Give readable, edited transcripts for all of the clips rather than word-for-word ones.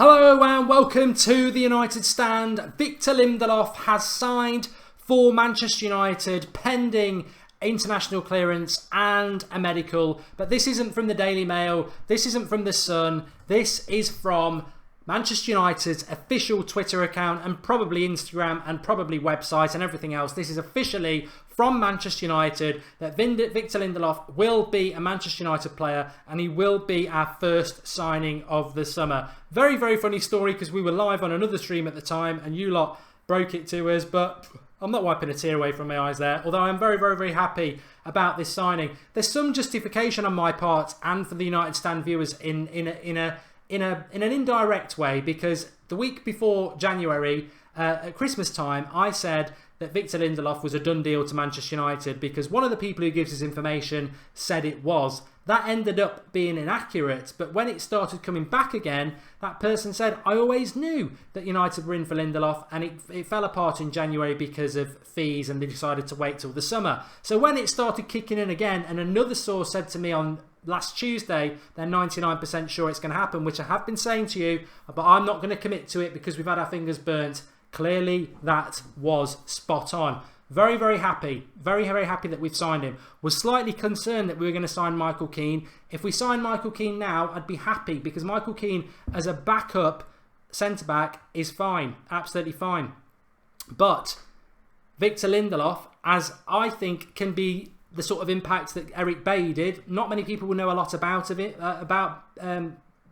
Hello and welcome to the United Stand. Victor Lindelof has signed for Manchester United pending international clearance and a medical. But this isn't from the Daily Mail, this isn't from the Sun, this is from Manchester United's official Twitter account and probably Instagram and probably website and everything else. This is officially from Manchester United that Victor Lindelof will be a Manchester United player and he will be our first signing of the summer. Very, very funny story because we were live on another stream at the time and you lot broke it to us, but I'm not wiping a tear away from my eyes there, although I'm very, very, very happy about this signing. There's some justification on my part and for the United Stand viewers in an indirect way, because the week before January, at Christmas time, I said that Victor Lindelof was a done deal to Manchester United because one of the people who gives us information said it was. That ended up being inaccurate, but when it started coming back again, that person said, I always knew that United were in for Lindelof, and it fell apart in January because of fees and they decided to wait till the summer. So when it started kicking in again, and another source said to me on last Tuesday, they're 99% sure it's going to happen, which I have been saying to you, but I'm not going to commit to it because we've had our fingers burnt. Clearly, that was spot on. Very, very happy. Very, very happy that we've signed him. Was slightly concerned that we were going to sign Michael Keane. If we sign Michael Keane now, I'd be happy because Michael Keane as a backup centre-back is fine. Absolutely fine. But Victor Lindelof, as I think can be the sort of impact that Eric Bailly did. Not many people will know a lot about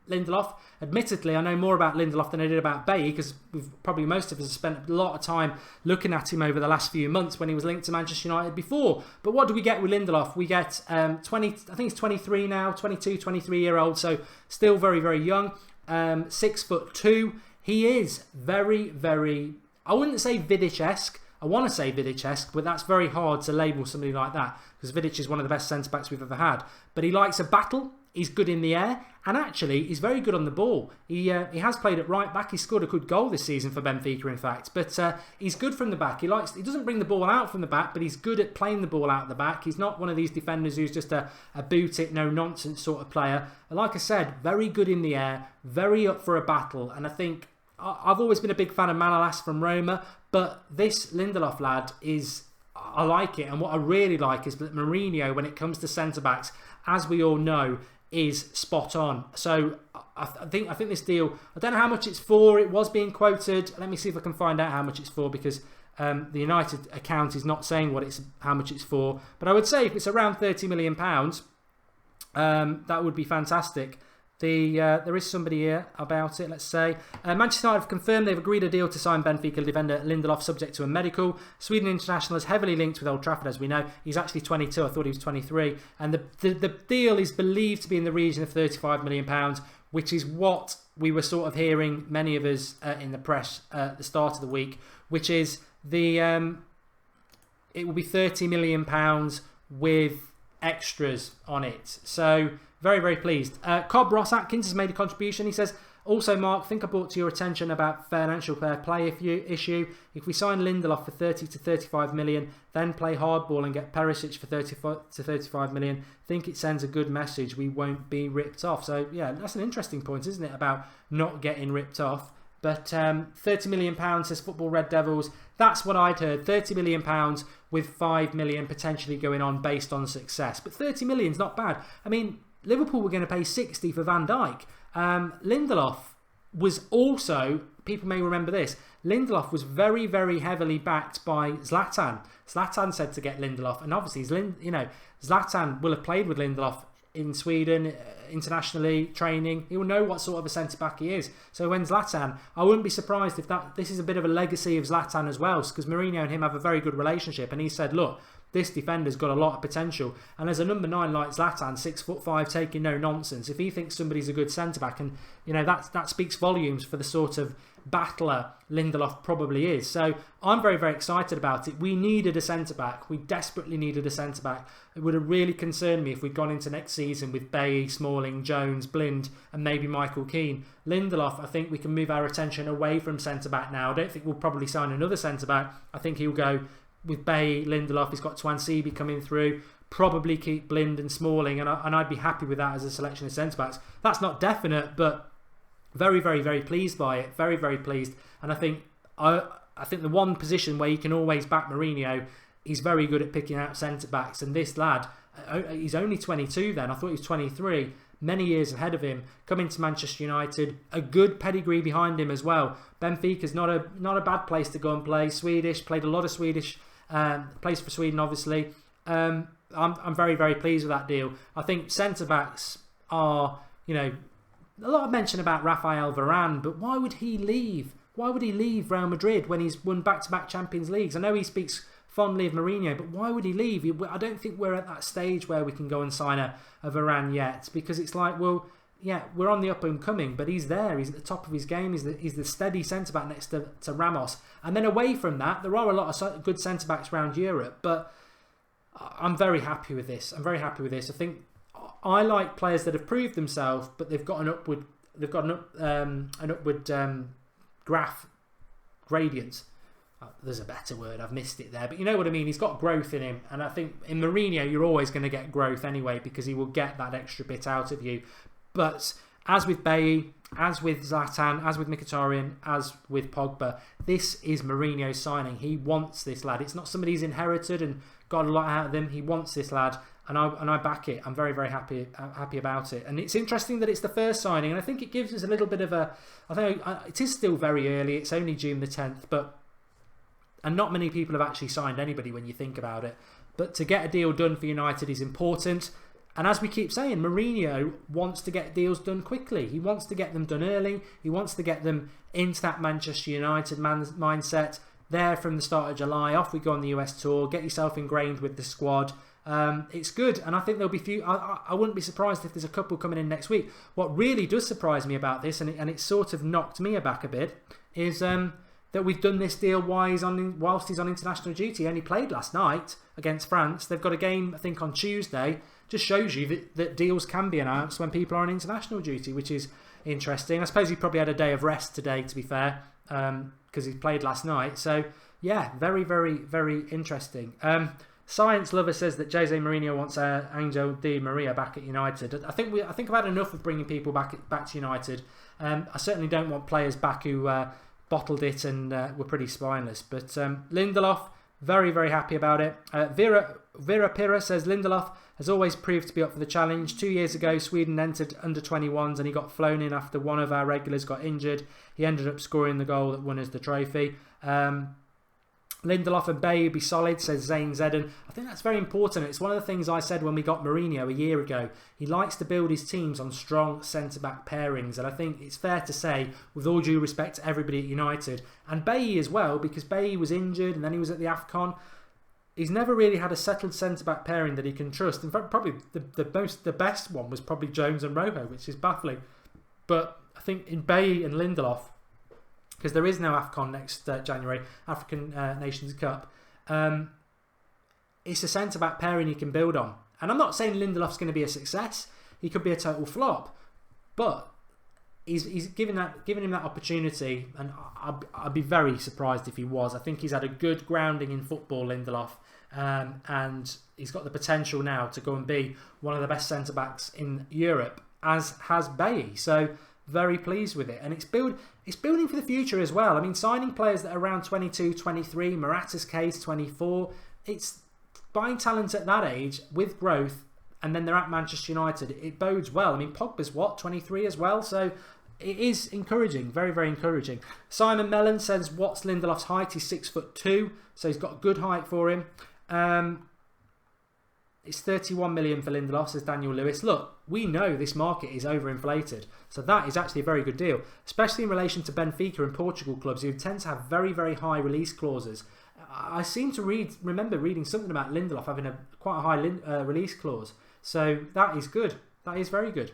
Lindelof. Admittedly, I know more about Lindelof than I did about Bailly because probably most of us have spent a lot of time looking at him over the last few months when he was linked to Manchester United before. But what do we get with Lindelof? We get 20, I think he's 23 now, 22, 23-year-old, so still very, very young. 6'2". He is very, very, I wouldn't say Vidic-esque. I want to say Vidic-esque, but that's very hard to label somebody like that because Vidic is one of the best centre-backs we've ever had. But he likes a battle, he's good in the air, and actually he's very good on the ball. He has played at right back, he scored a good goal this season for Benfica in fact, but he's good from the back. He doesn't bring the ball out from the back, but he's good at playing the ball out the back. He's not one of these defenders who's just a boot it, no nonsense sort of player. And like I said, very good in the air, very up for a battle, and I think I've always been a big fan of Manolas from Roma, but this Lindelof lad is, I like it. And what I really like is that Mourinho, when it comes to centre-backs, as we all know, is spot on. So I think this deal, I don't know how much it's for. It was being quoted. Let me see if I can find out how much it's for because the United account is not saying how much it's for. But I would say if it's around £30 million, that would be fantastic. There is somebody here about it, let's say. Manchester United have confirmed they've agreed a deal to sign Benfica defender Lindelof subject to a medical. Sweden international is heavily linked with Old Trafford, as we know. He's actually 22, I thought he was 23. And the deal is believed to be in the region of £35 million, which is what we were sort of hearing, many of us in the press at the start of the week, which is it will be £30 million with extras on it. So very, very pleased. Cobb Ross Atkins has made a contribution. He says, also, Mark, think I brought to your attention about financial fair play issue. If we sign Lindelof for 30 to 35 million, then play hardball and get Perisic for 30 to 35 million, think it sends a good message. We won't be ripped off. So, yeah, that's an interesting point, isn't it, about not getting ripped off. But £30 million, says Football Red Devils. That's what I'd heard. £30 million with 5 million potentially going on based on success. But 30 million is not bad. I mean, Liverpool were going to pay 60 for Van Dijk. Lindelof was also, people may remember this, Lindelof was very, very heavily backed by Zlatan. Zlatan said to get Lindelof, and obviously, Zlatan will have played with Lindelof in Sweden, internationally, training. He will know what sort of a centre-back he is. So when Zlatan, I wouldn't be surprised if this is a bit of a legacy of Zlatan as well, because Mourinho and him have a very good relationship, and he said, look, this defender's got a lot of potential. And as a number 9 like Zlatan, 6'5", taking no nonsense, if he thinks somebody's a good centre-back, and that speaks volumes for the sort of battler Lindelof probably is. So I'm very, very excited about it. We needed a centre-back. We desperately needed a centre-back. It would have really concerned me if we'd gone into next season with Bailly, Smalling, Jones, Blind and maybe Michael Keane. Lindelof, I think we can move our attention away from centre-back now. I don't think we'll probably sign another centre-back. I think he'll go with Bailly, Lindelof. He's got Twansibi coming through. Probably keep Blind and Smalling, and I'd be happy with that as a selection of centre-backs. That's not definite, but very, very, very pleased by it. Very, very pleased. And I think the one position where you can always back Mourinho, he's very good at picking out centre-backs. And this lad, he's only 22 then. I thought he was 23. Many years ahead of him. Coming to Manchester United. A good pedigree behind him as well. Benfica's not a bad place to go and play. Swedish. Played a lot of Swedish. Plays for Sweden, obviously. I'm very, very pleased with that deal. I think centre-backs are, a lot of mention about Rafael Varane, but why would he leave? Why would he leave Real Madrid when he's won back-to-back Champions Leagues? I know he speaks fondly of Mourinho, but why would he leave? I don't think we're at that stage where we can go and sign a Varane yet, because it's like, well, yeah, we're on the up and coming, but he's there. He's at the top of his game. He's the steady centre-back next to Ramos. And then away from that, there are a lot of good centre-backs around Europe, but I'm very happy with this. I'm very happy with this. I think I like players that have proved themselves, but they've got an upward graph gradient. There's a better word, I've missed it there, but you know what I mean. He's got growth in him, and I think in Mourinho you're always going to get growth anyway, because he will get that extra bit out of you. But as with Bailly, as with Zlatan, as with Mkhitaryan, as with Pogba, this is Mourinho's signing. He wants this lad. It's not somebody he's inherited and got a lot out of them. He wants this lad, and I back it. I'm very, very happy about it. And it's interesting that it's the first signing, and I think it gives us a little bit of a. I think it is still very early. It's only June the 10th, and not many people have actually signed anybody when you think about it. But to get a deal done for United is important. And as we keep saying, Mourinho wants to get deals done quickly. He wants to get them done early. He wants to get them into that Manchester United mindset there from the start of July. Off we go on the US tour. Get yourself ingrained with the squad. It's good. And I think there'll be few. I wouldn't be surprised if there's a couple coming in next week. What really does surprise me about this, and it sort of knocked me aback a bit, is that we've done this deal whilst he's on international duty. He only played last night against France. They've got a game, I think, on Tuesday. Just shows you that deals can be announced when people are on international duty, which is interesting. I suppose he probably had a day of rest today, to be fair, because he played last night. So, yeah, very, very, very interesting. Science Lover says that Jose Mourinho wants Angel Di Maria back at United. I think I've had enough of bringing people back to United. I certainly don't want players back who bottled it and were pretty spineless. But Lindelof, very, very happy about it. Vera Pira says Lindelof has always proved to be up for the challenge. 2 years ago, Sweden entered under 21s and he got flown in after one of our regulars got injured. He ended up scoring the goal that won us the trophy. Lindelof and Bailly would be solid, says Zayn Zedden. I think that's very important. It's one of the things I said when we got Mourinho a year ago. He likes to build his teams on strong centre-back pairings, and I think it's fair to say, with all due respect to everybody at United, and Bailly as well, because Bailly was injured and then he was at the AFCON, he's never really had a settled centre-back pairing that he can trust. In fact, probably the best one was probably Jones and Rojo, which is baffling. But I think in Bailly and Lindelof, because there is no AFCON next January, African Nations Cup, it's a centre-back pairing you can build on. And I'm not saying Lindelof's going to be a success. He could be a total flop. But he's given him that opportunity, and I'd be very surprised if he was. I think he's had a good grounding in football, Lindelof, and he's got the potential now to go and be one of the best centre-backs in Europe, as has Bailly. So very pleased with it, and it's building for the future as well. I mean, signing players that are around 22, 23, Morata's case 24, it's buying talent at that age with growth, and then they're at Manchester United. It bodes well. I mean, Pogba's 23 as well, so it is encouraging, very, very encouraging. Simon Mellon says, what's Lindelof's height? He's 6'2", so he's got good height for him. It's 31 million for Lindelof, says Daniel Lewis. Look, we know this market is overinflated, so that is actually a very good deal, especially in relation to Benfica and Portugal clubs who tend to have very, very high release clauses. I seem to remember reading something about Lindelof having quite a high release clause, so that is good. That is very good.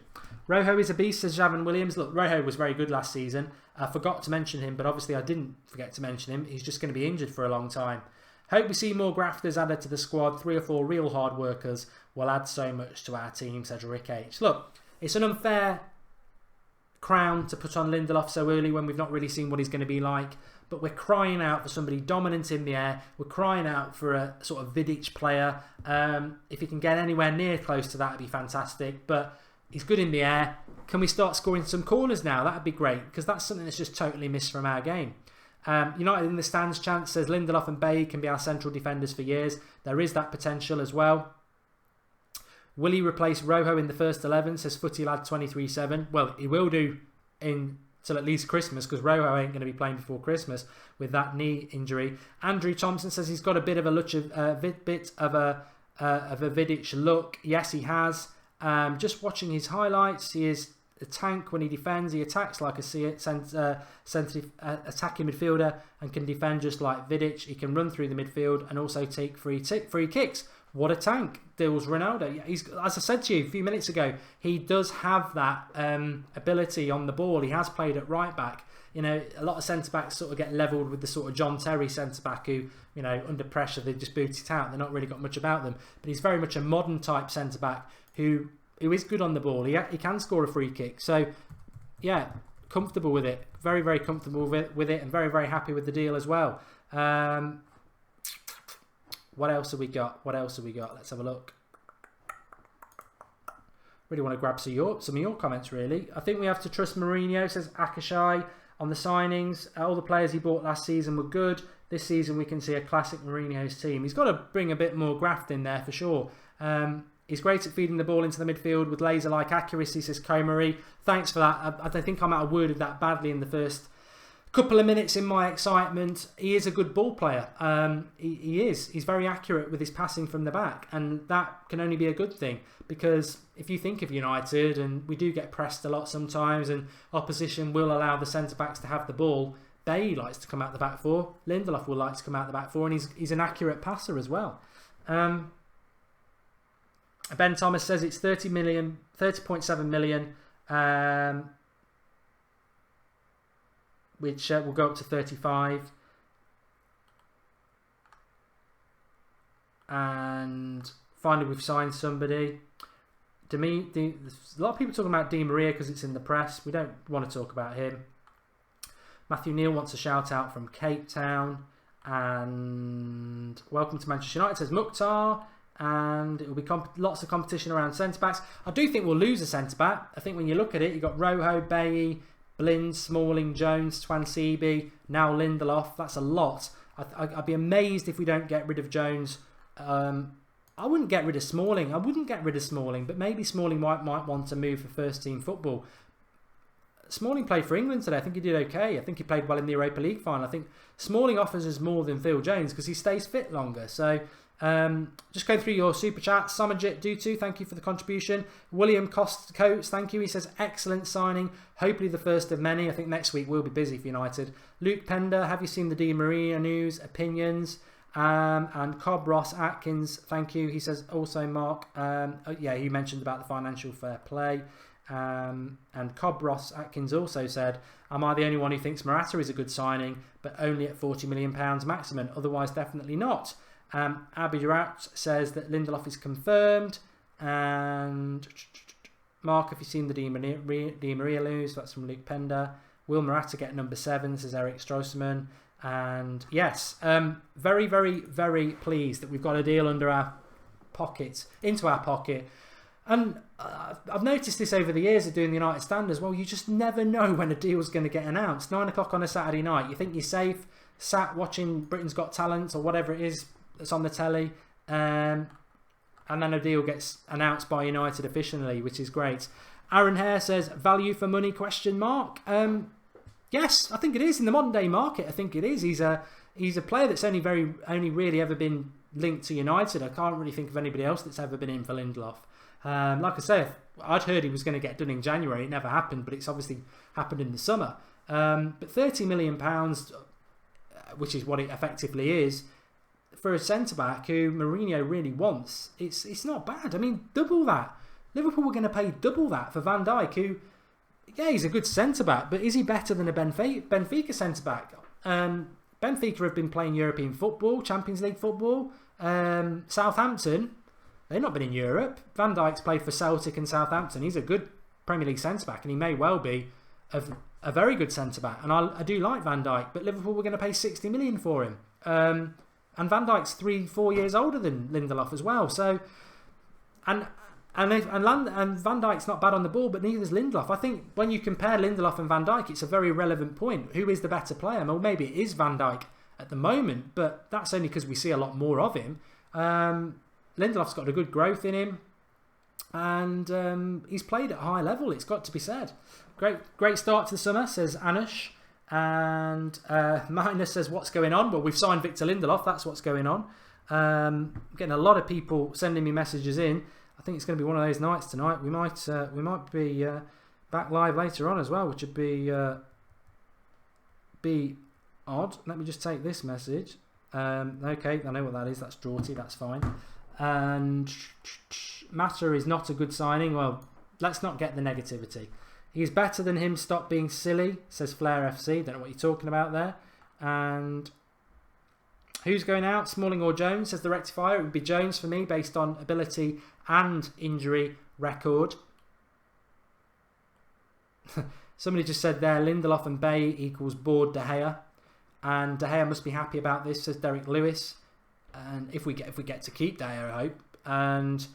Rojo is a beast, says Javan Williams. Look, Rojo was very good last season. I forgot to mention him, but obviously I didn't forget to mention him. He's just going to be injured for a long time. Hope we see more grafters added to the squad. 3 or 4 real hard workers will add so much to our team, says Rick H. Look, it's an unfair crown to put on Lindelof so early when we've not really seen what he's going to be like. But we're crying out for somebody dominant in the air. We're crying out for a sort of Vidic player. If he can get anywhere near close to that, it'd be fantastic. But He's good in the air. Can we start scoring some corners now? That'd be great, because that's something that's just totally missed from our game. United in the stands chant says Lindelof and Bailly can be our central defenders for years. There is that potential as well. Will he replace Rojo in the first 11? Says Footy Lad 237. Well, he will do till at least Christmas, because Rojo ain't going to be playing before Christmas with that knee injury. Andrew Thompson says he's got a bit of a Vidic look. Yes, he has. Just watching his highlights, he is a tank when he defends. He attacks like a attacking midfielder and can defend just like Vidic. He can run through the midfield and also take free kicks. What a tank, Dills Ronaldo. He's, as I said to you a few minutes ago, he does have that ability on the ball. He has played at right back. You know, a lot of centre-backs sort of get levelled with the sort of John Terry centre-back who, you know, under pressure, they just boot it out. They're not really got much about them. But he's very much a modern type centre-back who is good on the ball. He can score a free kick. So, yeah, comfortable with it. Very, very comfortable with it and very, very happy with the deal as well. What else have we got? Let's have a look. Really want to grab some of your comments, really. I think we have to trust Mourinho, says Akashai, on the signings. All the players he bought last season were good. This season we can see a classic Mourinho's team. He's got to bring a bit more graft in there for sure. He's great at feeding the ball into the midfield with laser-like accuracy, says Komari. Thanks for that. I think I might have worded that badly in the first couple of minutes in my excitement. He is a good ball player. He is. He's very accurate with his passing from the back, and that can only be a good thing, because if you think of United, and we do get pressed a lot sometimes, and opposition will allow the centre-backs to have the ball, Bailly likes to come out the back four. Lindelof will like to come out the back four, and he's an accurate passer as well. Ben Thomas says it's 30.7 million, which will go up to 35. And finally, we've signed somebody. There's a lot of people talking about Di Maria because it's in the press. We don't want to talk about him. Matthew Neal wants a shout out from Cape Town. And welcome to Manchester United, says Mukhtar. And it will be lots of competition around centre-backs. I do think we'll lose a centre-back. I think when you look at it, you've got Rojo, Bailly, Blind, Smalling, Jones, Twansibi, now Lindelof. That's a lot. I'd be amazed if we don't get rid of Jones. I wouldn't get rid of Smalling. But maybe Smalling might want to move for first-team football. Smalling played for England today. I think he did okay. I think he played well in the Europa League final. I think Smalling offers us more than Phil Jones because he stays fit longer. So just going through your super chat. Samajit Dutu, thank you for the contribution. William Coates, thank you. He says excellent signing, hopefully the first of many. I think next week we'll be busy for United. Luke Pender, have you seen the Di Maria news? Opinions? And Cobb Ross Atkins, thank you. He says also Mark, yeah, he mentioned about the financial fair play. And Cobb Ross Atkins also said, am I the only one who thinks Morata is a good signing, but only at £40 million maximum? Otherwise, definitely not. Abby Durat says that Lindelof is confirmed. And Mark, have you seen the Di Maria news? That's from Luke Pender. Will Morata get number 7? Says Eric Strossman. And yes, very, very, very pleased that we've got a deal into our pocket. And I've noticed this over the years of doing the United Stand as well. You just never know when a deal's going to get announced. 9 o'clock on a Saturday night, you think you're safe, sat watching Britain's Got Talent or whatever it is that's on the telly, and then a deal gets announced by United officially, which is great. Aaron Hare says, value for money, ? Yes, I think it is in the modern day market. I think it is. He's a player that's only really ever been linked to United. I can't really think of anybody else that's ever been in for Lindelof. Like I say, I'd heard he was going to get done in January. It never happened, but it's obviously happened in the summer. But £30 million, which is what it effectively is, for a centre-back who Mourinho really wants, it's not bad. I mean, double that. Liverpool were going to pay double that for Van Dijk, who, yeah, he's a good centre-back, but is he better than a Benfica centre-back? Benfica have been playing European football, Champions League football. Southampton, they've not been in Europe. Van Dijk's played for Celtic and Southampton. He's a good Premier League centre-back, and he may well be a very good centre-back. And I do like Van Dijk, but Liverpool were going to pay 60 million for him. And Van Dijk's 3-4 years older than Lindelof as well. So, and And Van Dijk's not bad on the ball, but neither is Lindelof. I think when you compare Lindelof and Van Dijk, it's a very relevant point. Who is the better player? Well, maybe it is Van Dijk at the moment, but that's only because we see a lot more of him. Lindelof's got a good growth in him, and he's played at a high level, it's got to be said. Great start to the summer, says Anush. And Minus says, what's going on? Well, we've signed Victor Lindelof, that's what's going on. Getting a lot of people sending me messages in. I think it's going to be one of those nights tonight. We might be back live later on as well, which would be odd. Let me just take this message. Okay, I know what that is. That's Draughty. That's fine. And Mata is not a good signing. Well, let's not get the negativity. He's better than him. Stop being silly, says Flair FC. Don't know what you're talking about there. And who's going out? Smalling or Jones, says the Rectifier. It would be Jones for me based on ability and injury record. Somebody just said there, Lindelof and Bay equals bored De Gea. And De Gea must be happy about this, says Derek Lewis. And if we get to keep De Gea, I hope. And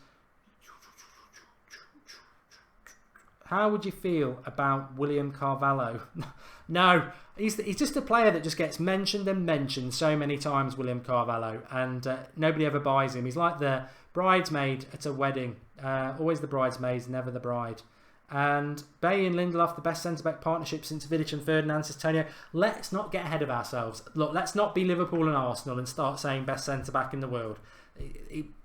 how would you feel about William Carvalho? No, he's just a player that just gets mentioned and mentioned so many times, William Carvalho, and nobody ever buys him. He's like the bridesmaid at a wedding. Always the bridesmaids, never the bride. And Bay and Lindelof, the best centre-back partnership since Vidic and Ferdinand, says Tonio. Let's not get ahead of ourselves. Look, let's not be Liverpool and Arsenal and start saying best centre-back in the world.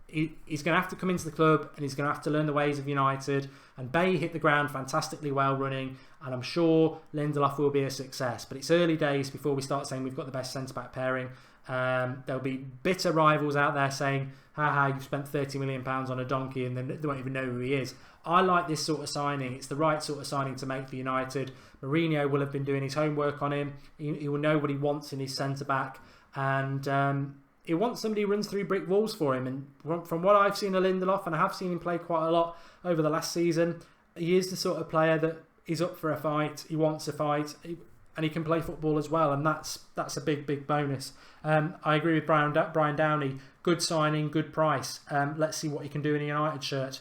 He's going to have to come into the club and he's going to have to learn the ways of United. And Bay hit the ground fantastically well running, and I'm sure Lindelof will be a success. But it's early days before we start saying we've got the best centre-back pairing. There'll be bitter rivals out there saying, haha, you've spent £30 million on a donkey, and then they won't even know who he is. I like this sort of signing. It's the right sort of signing to make for United. Mourinho will have been doing his homework on him. He will know what he wants in his centre-back. And he wants somebody who runs through brick walls for him. And from what I've seen of Lindelof, and I have seen him play quite a lot over the last season, he is the sort of player that is up for a fight. He wants a fight. And he can play football as well, and that's a big bonus. I agree with Brian Downey. Good signing, good price. Let's see what he can do in a United shirt.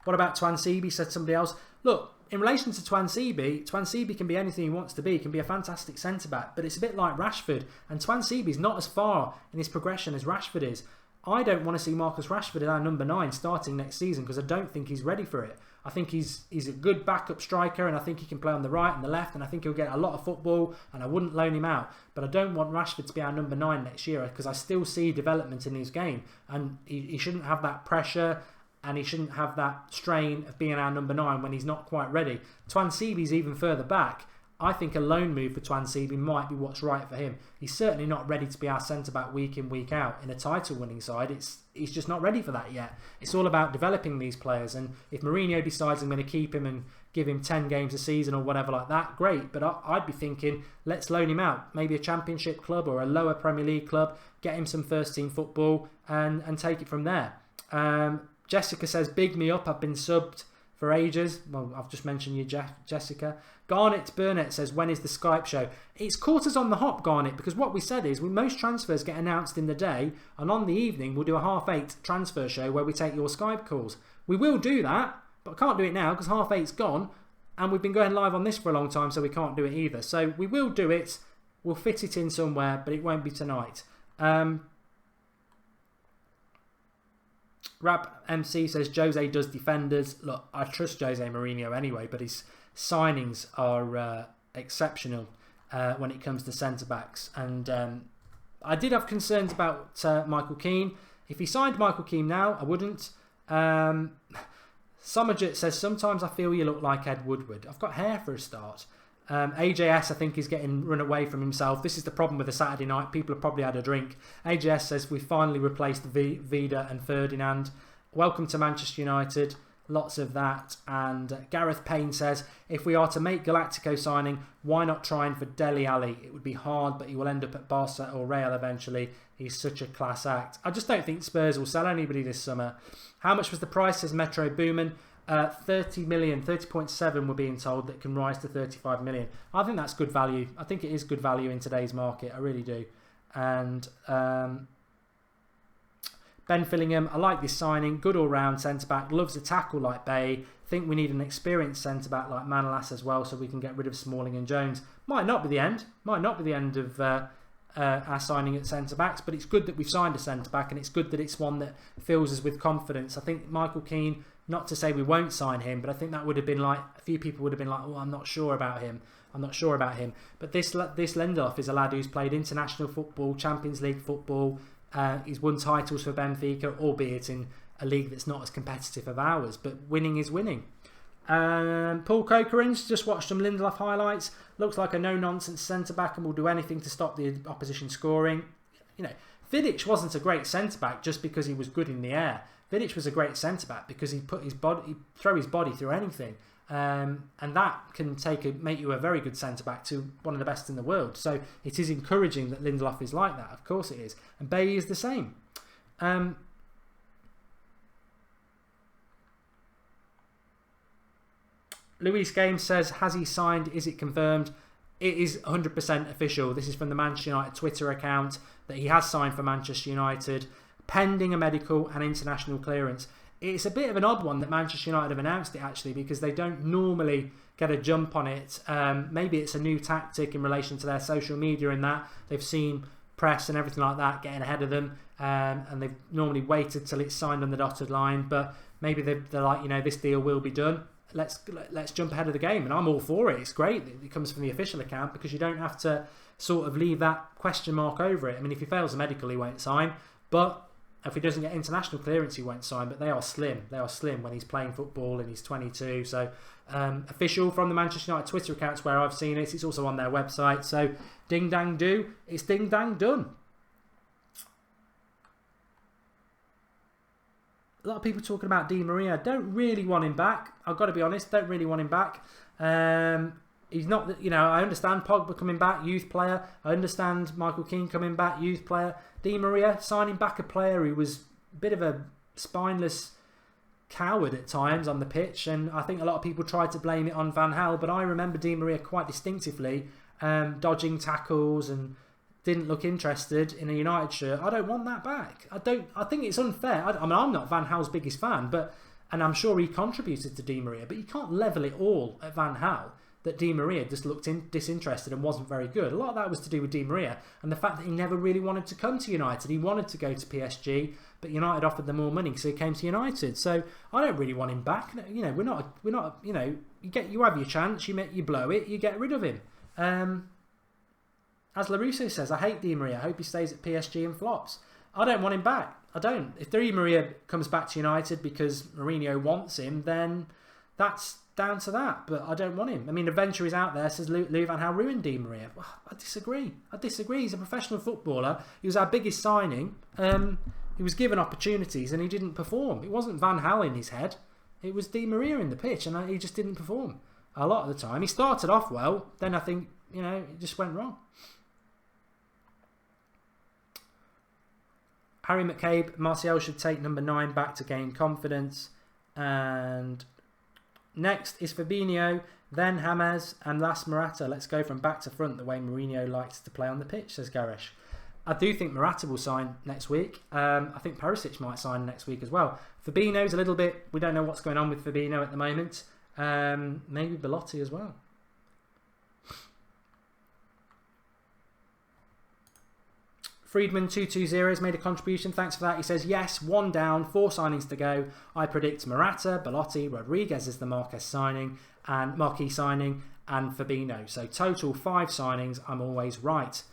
What about Twansibi, said somebody else. Look, in relation to Twansibi can be anything he wants to be. He can be a fantastic centre-back, but it's a bit like Rashford, and Twansibi's not as far in his progression as Rashford is. I don't want to see Marcus Rashford as our number 9 starting next season because I don't think he's ready for it. I think he's a good backup striker, and I think he can play on the right and the left, and I think he'll get a lot of football, and I wouldn't loan him out. But I don't want Rashford to be our number 9 next year because I still see development in his game, and he shouldn't have that pressure, and he shouldn't have that strain of being our number 9 when he's not quite ready. Twansibi's even further back. I think a loan move for Twansibi might be what's right for him. He's certainly not ready to be our centre-back week in, week out in a title-winning side. He's just not ready for that yet. It's all about developing these players, and if Mourinho decides I'm going to keep him and give him 10 games a season or whatever like that, great. But I'd be thinking, let's loan him out. Maybe a Championship club or a lower Premier League club, get him some first-team football and take it from there. Jessica says, big me up, I've been subbed for ages. Well, I've just mentioned you, Jessica. Garnet Burnett says, when is the Skype show? It's quarters on the hop, Garnet, because what we said is most transfers get announced in the day, and on the evening we'll do a 8:30 transfer show where we take your Skype calls. We will do that, but I can't do it now because 8:30's gone, and we've been going live on this for a long time, so we can't do it either. So we will do it. We'll fit it in somewhere, but it won't be tonight. Rap MC says Jose does defenders. Look, I trust Jose Mourinho anyway, but his signings are exceptional when it comes to centre-backs. And I did have concerns about Michael Keane. If he signed Michael Keane now, I wouldn't. Somerjet says, sometimes I feel you look like Ed Woodward. I've got hair for a start. AJS, I think, is getting run away from himself. This is the problem with a Saturday night. People have probably had a drink. AJS says, we finally replaced Vida and Ferdinand. Welcome to Manchester United. Lots of that. And Gareth Payne says, if we are to make Galactico signing, why not try and for Dele Alli? It would be hard, but he will end up at Barca or Real eventually. He's such a class act. I just don't think Spurs will sell anybody this summer. How much was the price, says Metro Boomin? 30 million, 30.7 we're being told, that can rise to 35 million. I think that's good value. I think it is good value in today's market. I really do. And Ben Fillingham, I like this signing. Good all-round centre-back. Loves a tackle like Bay. Think we need an experienced centre-back like Manolas as well, so we can get rid of Smalling and Jones. Might not be the end. Might not be the end of our signing at centre-backs, but it's good that we've signed a centre-back, and it's good that it's one that fills us with confidence. I think Michael Keane, not to say we won't sign him, but I think that would have been like, a few people would have been like, oh, I'm not sure about him. But this Lindelof is a lad who's played international football, Champions League football. He's won titles for Benfica, albeit in a league that's not as competitive as ours. But winning is winning. Paul Cochran's just watched some Lindelof highlights. Looks like a no-nonsense centre-back and will do anything to stop the opposition scoring. You know, Vidic wasn't a great centre-back just because he was good in the air. Vidic was a great centre-back because he throw his body through anything. And that can make you a very good centre-back to one of the best in the world. So it is encouraging that Lindelof is like that. Of course it is. And Bailey is the same. Luis Games says, has he signed? Is it confirmed? It is 100% official. This is from the Manchester United Twitter account, that he has signed for Manchester United, pending a medical and international clearance. It's a bit of an odd one that Manchester United have announced it, actually, because they don't normally get a jump on it. Maybe it's a new tactic in relation to their social media, and that they've seen press and everything like that getting ahead of them, and they've normally waited till it's signed on the dotted line. But maybe they're like, you know, this deal will be done. Let's jump ahead of the game, and I'm all for it. It's great that it comes from the official account, because you don't have to sort of leave that question mark over it. I mean, if he fails a medical, he won't sign, but if he doesn't get international clearance, he won't sign. But they are slim. They are slim when he's playing football and he's 22. So official from the Manchester United Twitter accounts where I've seen it. It's also on their website. So ding dang do. It's ding dang done. A lot of people talking about Di Maria. Don't really want him back. I've got to be honest. Don't really want him back. He's not, you know, I understand Pogba coming back, youth player. I understand Michael Keane coming back, youth player. Di Maria, signing back a player who was a bit of a spineless coward at times on the pitch. And I think a lot of people tried to blame it on Van Gaal. But I remember Di Maria quite distinctively dodging tackles and didn't look interested in a United shirt. I don't want that back. I think it's unfair. I mean, I'm not Van Gaal's biggest fan, and I'm sure he contributed to Di Maria. But you can't level it all at Van Gaal, that Di Maria just looked disinterested and wasn't very good. A lot of that was to do with Di Maria and the fact that he never really wanted to come to United. He wanted to go to PSG, but United offered them more money, so he came to United. So I don't really want him back. You know, we're not. You know, you have your chance. You blow it. You get rid of him. As LaRusso says, I hate Di Maria. I hope he stays at PSG and flops. I don't want him back. I don't. If Di Maria comes back to United because Mourinho wants him, then that's down to that. But I don't want him. I mean, the venture is out there, says Louis Van Gaal ruined Di Maria. Well, I disagree. He's a professional footballer. He was our biggest signing. He was given opportunities and he didn't perform. It wasn't Van Gaal in his head. It was Di Maria in the pitch, and he just didn't perform a lot of the time. He started off well, then I think, you know, it just went wrong. Harry McCabe, Martial should take number 9 back to gain confidence. And next is Fabinho, then James, and last Morata. Let's go from back to front the way Mourinho likes to play on the pitch, says Garish. I do think Morata will sign next week. I think Perisic might sign next week as well. Fabinho's a little bit, we don't know what's going on with Fabinho at the moment. Maybe Belotti as well. Friedman220 has made a contribution. Thanks for that. He says, yes, 1 down, 4 signings to go. I predict Morata, Belotti, Rodriguez is the marquee signing, and Fabinho. So total 5 signings. I'm always right.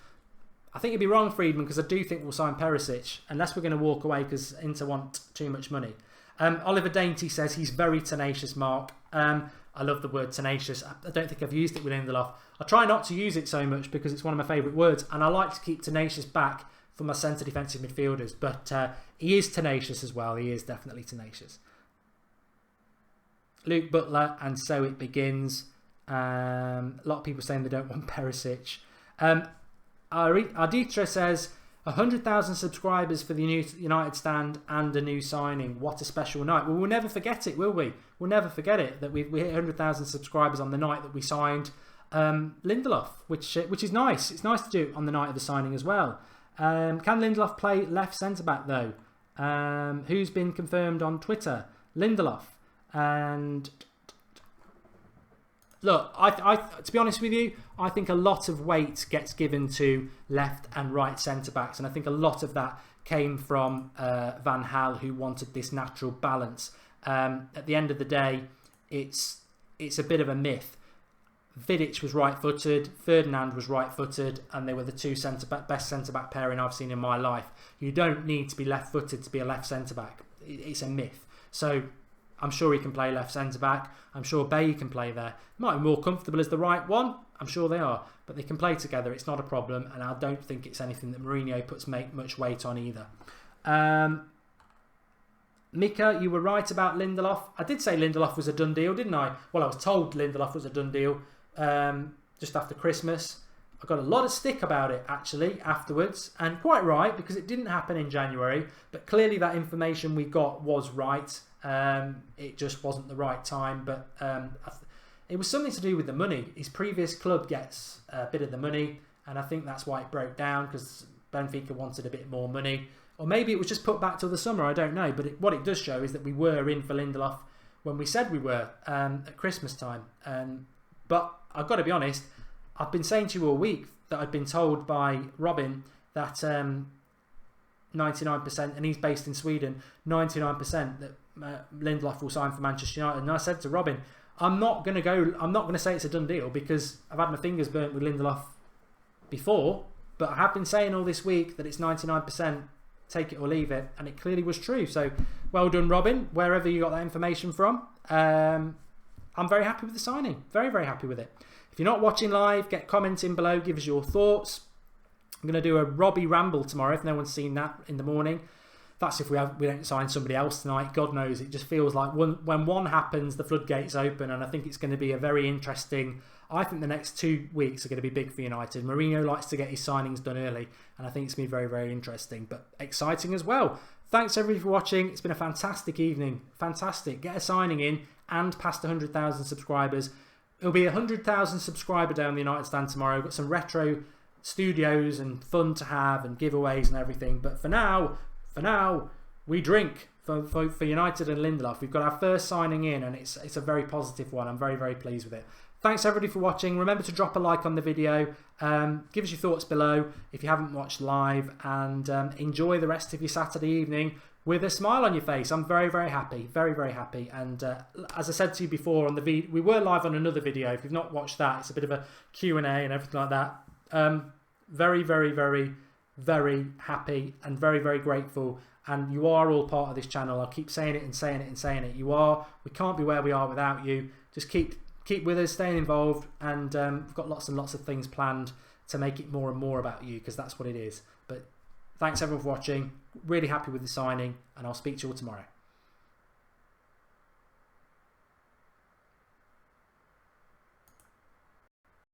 I think you'd be wrong, Friedman, because I do think we'll sign Perisic, unless we're going to walk away because Inter want too much money. Oliver Dainty says he's very tenacious, Mark. I love the word tenacious. I don't think I've used it with Lindelof. I try not to use it so much because it's one of my favourite words, and I like to keep tenacious back for my centre defensive midfielders, but he is tenacious as well. He is definitely tenacious. Luke Butler, and so it begins. A lot of people saying they don't want Perisic. Arditra says 100,000 subscribers for the new United stand and a new signing. What a special night. Well, we'll never forget it, will we? We'll never forget it, that we hit 100,000 subscribers on the night that we signed Lindelof, which is nice. It's nice to do it on the night of the signing as well. Can Lindelof play left centre-back though? Who's been confirmed on Twitter? Lindelof. And look, I to be honest with you, I think a lot of weight gets given to left and right centre-backs, and I think a lot of that came from Van Gaal, who wanted this natural balance. At the end of the day, it's a bit of a myth. Vidic was right-footed, Ferdinand was right-footed, and they were the two best centre-back pairing I've seen in my life. You don't need to be left-footed to be a left centre-back. It's a myth. So I'm sure he can play left centre-back. I'm sure Bailly can play there. Might be more comfortable as the right one. I'm sure they are. But they can play together. It's not a problem. And I don't think it's anything that Mourinho puts much weight on either. Mika, you were right about Lindelof. I did say Lindelof was a done deal, didn't I? Well, I was told Lindelof was a done deal just after Christmas. I got a lot of stick about it, actually, afterwards. And quite right, because it didn't happen in January. But clearly that information we got was right. It just wasn't the right time. But it was something to do with the money. His previous club gets a bit of the money. And I think that's why it broke down, because Benfica wanted a bit more money. Or maybe it was just put back till the summer, I don't know. But what it does show is that we were in for Lindelof when we said we were at Christmas time. But I've got to be honest, I've been saying to you all week that I've been told by Robin that 99%, and he's based in Sweden, 99% that Lindelof will sign for Manchester United. And I said to Robin, I'm not going to say it's a done deal, because I've had my fingers burnt with Lindelof before, but I have been saying all this week that it's 99%, take it or leave it, and it clearly was true. So well done, Robin, wherever you got that information from. I'm very happy with the signing. Very, very happy with it. If you're not watching live, get commenting below, give us your thoughts. I'm going to do a Robbie ramble tomorrow, if no one's seen that, in the morning. That's if we don't sign somebody else tonight. God knows, it just feels like when one happens, the floodgates open, and I think it's going to be a very interesting... I think the next 2 weeks are going to be big for United. Mourinho likes to get his signings done early, and I think it's going to be very, very interesting, but exciting as well. Thanks everybody for watching. It's been a fantastic evening. Fantastic. Get a signing in and past 100,000 subscribers. It'll be a 100,000 subscriber day on the United stand tomorrow. Got some retro studios and fun to have and giveaways and everything. But for now, we drink for United and Lindelof. We've got our first signing in, and it's a very positive one. I'm very, very pleased with it. Thanks everybody for watching. Remember to drop a like on the video. Give us your thoughts below if you haven't watched live, and enjoy the rest of your Saturday evening with a smile on your face. I'm very, very happy. Very, very happy. And as I said to you before on the video, we were live on another video. If you've not watched that, it's a bit of a Q&A and everything like that. Very, very, very, very happy and very, very grateful. And you are all part of this channel. I'll keep saying it and saying it and saying it. You are. We can't be where we are without you. Just keep with us, staying involved, and we've got lots and lots of things planned to make it more and more about you, because that's what it is. But thanks everyone for watching. Really happy with the signing, and I'll speak to you all tomorrow.